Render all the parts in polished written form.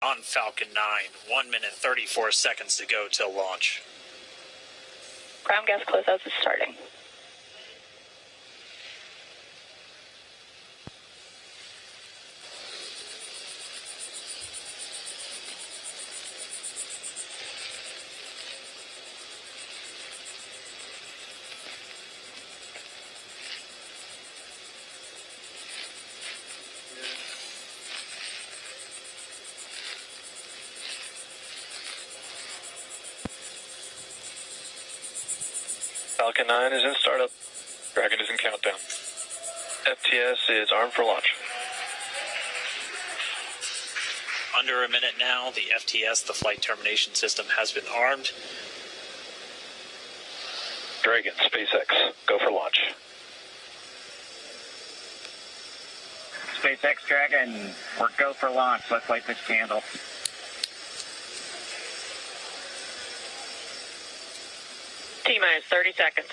On Falcon 9, 1 minute 34 seconds to go till launch. Ground gas closeouts is starting. Falcon 9 is in startup. Dragon is in countdown. FTS is armed for launch. Under a minute now, the FTS, the flight termination system, has been armed. Dragon, SpaceX, go for launch. SpaceX Dragon, we're go for launch. Let's light this candle. T-minus 30 seconds.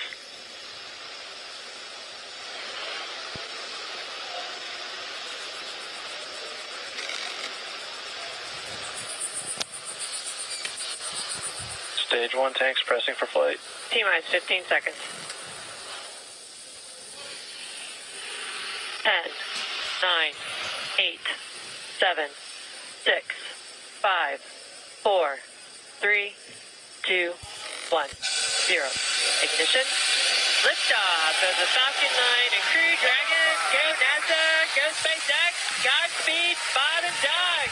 Stage 1 tanks pressing for flight. T-minus 15 seconds. 10, 9, 8, 7, 6, 5, 4, 3, 2, 1, 0. Ignition. Liftoff of the Falcon 9 and Crew Dragon. Go NASA, go SpaceX, Godspeed, Bob and Doug.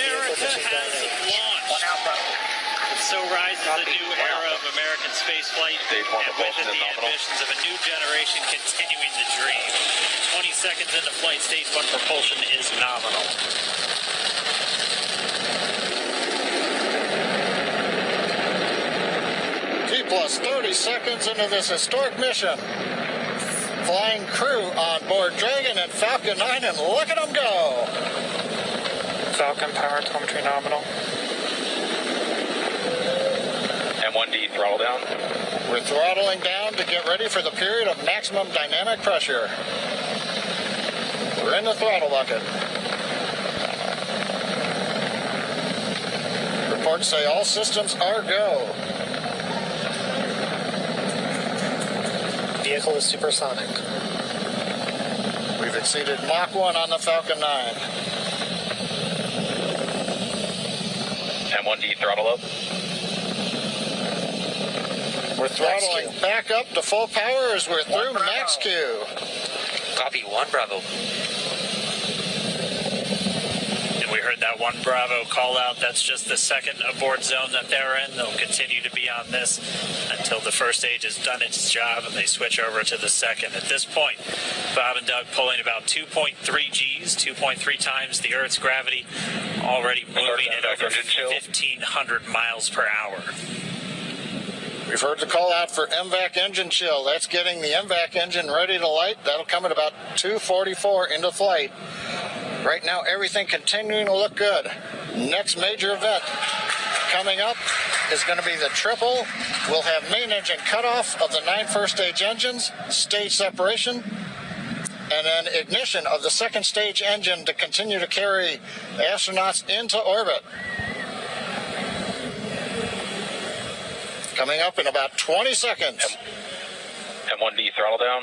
America has launched. So rises a new era of American spaceflight, Stage 1 and with propulsion it is the nominal. ambitions of a new generation continuing the dream. 20 seconds into flight, Stage 1 propulsion is nominal. T plus 30 seconds into this historic mission. Flying crew on board Dragon and Falcon 9, and look at them go. Falcon power telemetry nominal. M1D throttle down. We're throttling down to get ready for the period of maximum dynamic pressure. We're in the throttle bucket. Reports say all systems are go. Vehicle is supersonic. We've exceeded Mach 1 on the Falcon 9. M1D throttle up. We're throttling back up to full power as we're through max Q. Copy, 1 Bravo. And we heard that 1 Bravo call out. That's just the second abort zone that they're in. They'll continue to be on this until the first stage has done its job and they switch over to the second. At this point, Bob and Doug pulling about 2.3 Gs, 2.3 times the Earth's gravity, already moving at over 1,500 miles per hour. We've heard the call out for MVAC engine chill. That's getting the MVAC engine ready to light. That'll come at about 2:44 into flight. Right now, everything continuing to look good. Next major event coming up is going to be the triple. We'll have main engine cutoff of the 9 first stage engines, stage separation, and then ignition of the second stage engine to continue to carry astronauts into orbit. Coming up in about 20 seconds. M1D throttle down.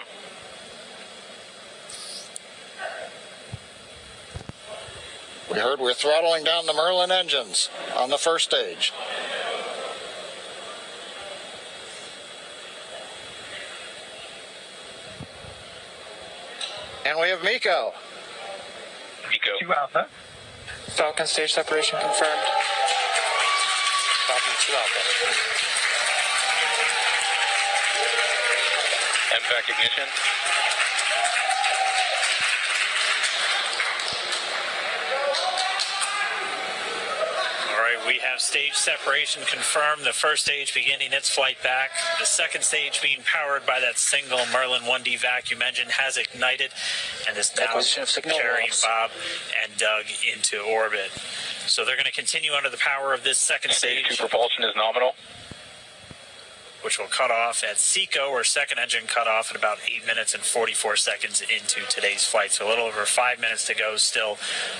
We heard we're throttling down the Merlin engines on the first stage. And we have MECO. MECO. 2 Alpha. Falcon stage separation confirmed. Falcon 2 Alpha. MVAC ignition. All right, we have stage separation confirmed. The first stage beginning its flight back. The second stage being powered by that single Merlin 1D vacuum engine has ignited and is now carrying Bob and Doug into orbit. So they're going to continue under the power of this second Stage stage. 2 propulsion is nominal. which will cut off at SECO, or second engine cut off at about 8 minutes and 44 seconds into today's flight. So a little over 5 minutes to go still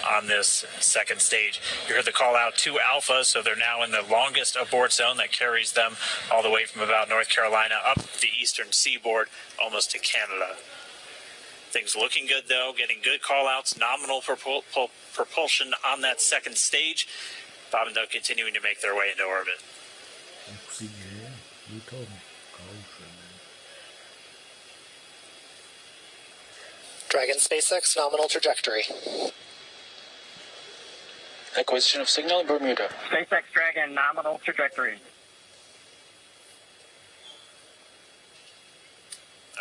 on this second stage. You heard the call out to Alpha, so they're now in the longest abort zone that carries them all the way from about North Carolina up the eastern seaboard almost to Canada. Things looking good though, getting good call outs, nominal propulsion on that second stage. Bob and Doug continuing to make their way into orbit. Dragon SpaceX nominal trajectory. Acquisition of signal in Bermuda. SpaceX Dragon, nominal trajectory.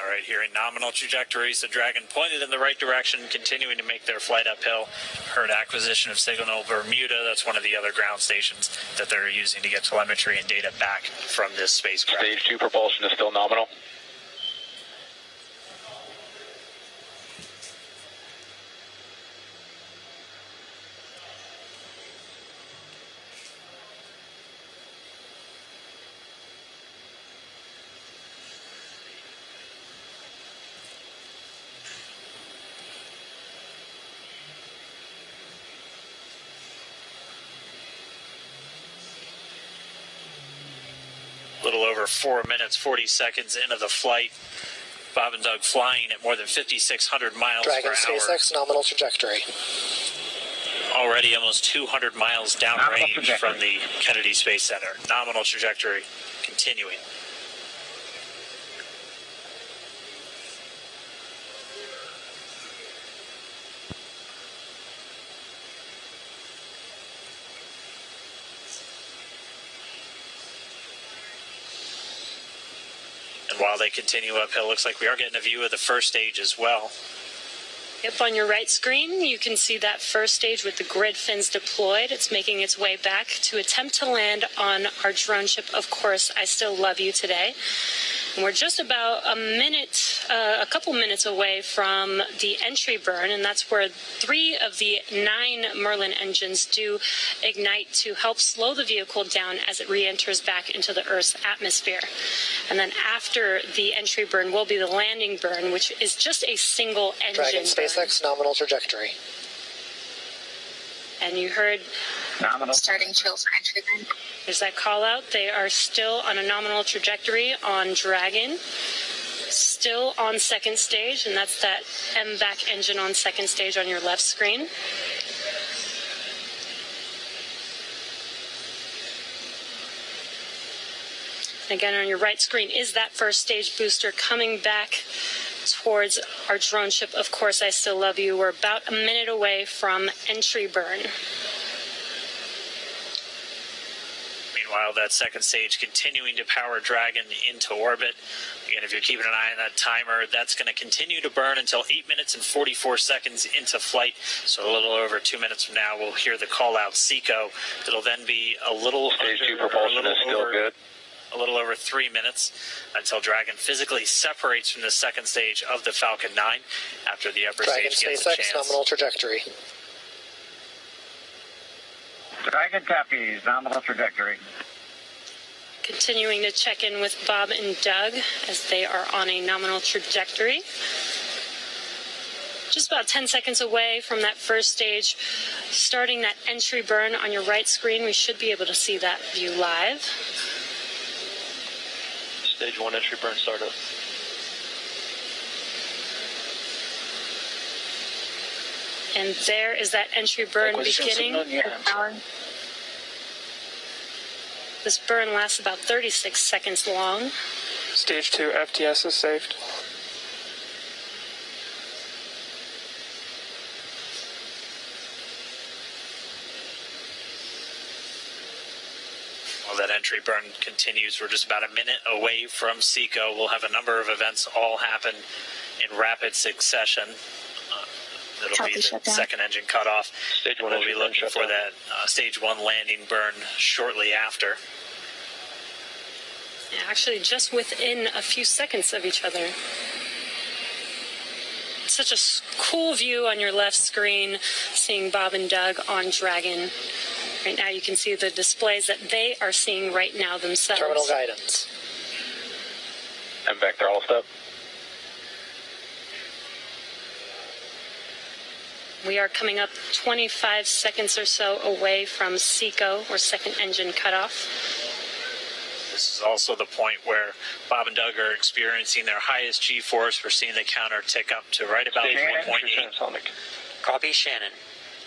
All right, here in nominal trajectories, the Dragon pointed in the right direction, continuing to make their flight uphill. Heard acquisition of signal Bermuda. That's one of the other ground stations that they're using to get telemetry and data back from this spacecraft. Stage 2 propulsion is still nominal. A little over 4 minutes, 40 seconds into the flight. Bob and Doug flying at more than 5,600 miles Dragon per hour. SpaceX nominal trajectory. Already almost 200 miles downrange from the Kennedy Space Center. Nominal trajectory continuing. And while they continue uphill, looks like we are getting a view of the first stage as well. Yep, on your right screen, you can see that first stage with the grid fins deployed. It's making its way back to attempt to land on our drone ship, Of Course, I Still Love You today. And we're just about a couple minutes away from the entry burn, and that's where 3 of the 9 Merlin engines do ignite to help slow the vehicle down as it re-enters back into the Earth's atmosphere. And then after the entry burn will be the landing burn, which is just a single engine Dragon burn. SpaceX nominal trajectory. And you heard Nominal. Starting chills for entry burn. there's that call out. They are still on a nominal trajectory on Dragon. Still on second stage, and that's that MVAC engine on second stage on your left screen. Again, on your right screen is that first stage booster coming back towards our drone ship, Of Course I Still Love You. We're about a minute away from entry burn. Meanwhile, that second stage continuing to power Dragon into orbit. Again, if you're keeping an eye on that timer, that's going to continue to burn until 8 minutes and 44 seconds into flight. So a little over 2 minutes from now, we'll hear the call out SECO. It'll then be a little Stage 2 propulsion is still good. A little over 3 minutes until Dragon physically separates from the second stage of the Falcon 9 after the upper Dragon stage gets a SpaceX chance. nominal trajectory. Dragon copies, nominal trajectory. Continuing to check in with Bob and Doug as they are on a nominal trajectory. Just about 10 seconds away from that first stage, starting that entry burn on your right screen. We should be able to see that view live. Stage 1 entry burn startup. And there is that entry burn Acquisition beginning. signal in your hands. This burn lasts about 36 seconds long. Stage 2 FTS is saved. While that entry burn continues, we're just about a minute away from SECO. We'll have a number of events all happen in rapid succession. It'll be the second engine cutoff. Stage 1 We'll be entry burn looking for shutdown. that stage 1 landing burn shortly after. Yeah, actually, just within a few seconds of each other. Such a cool view on your left screen, seeing Bob and Doug on Dragon. Right now you can see the displays that they are seeing right now themselves. Terminal guidance. MVAC throttle step. We are coming up 25 seconds or so away from SECO, or second engine cutoff. This is also the point where Bob and Doug are experiencing their highest G-force. We're seeing the counter tick up to right about 1.8. Copy, Shannon.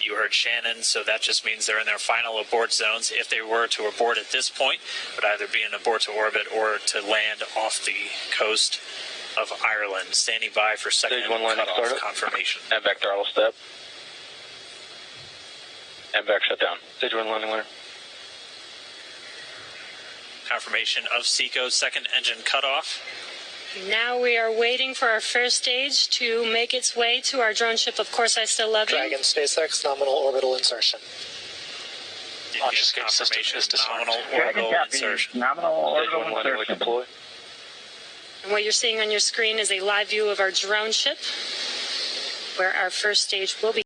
You heard Shannon, so that just means they're in their final abort zones. If they were to abort at this point, it would either be an abort to orbit or to land off the coast of Ireland. Standing by for second Stage 1 landing cutoff startup. confirmation. MVAC throttle step. MVAC shutdown. Stage 1 landing ladder. Confirmation of SECO's second engine cutoff. Now we are waiting for our first stage to make its way to our drone ship. Of course, I still love you. Dragon SpaceX nominal orbital insertion. Launch escape system is disarmed. Nominal Dragon orbital copy. insertion. Nominal Stage 1 orbital landing leg insertion. deploy. And what you're seeing on your screen is a live view of our drone ship, where our first stage will be.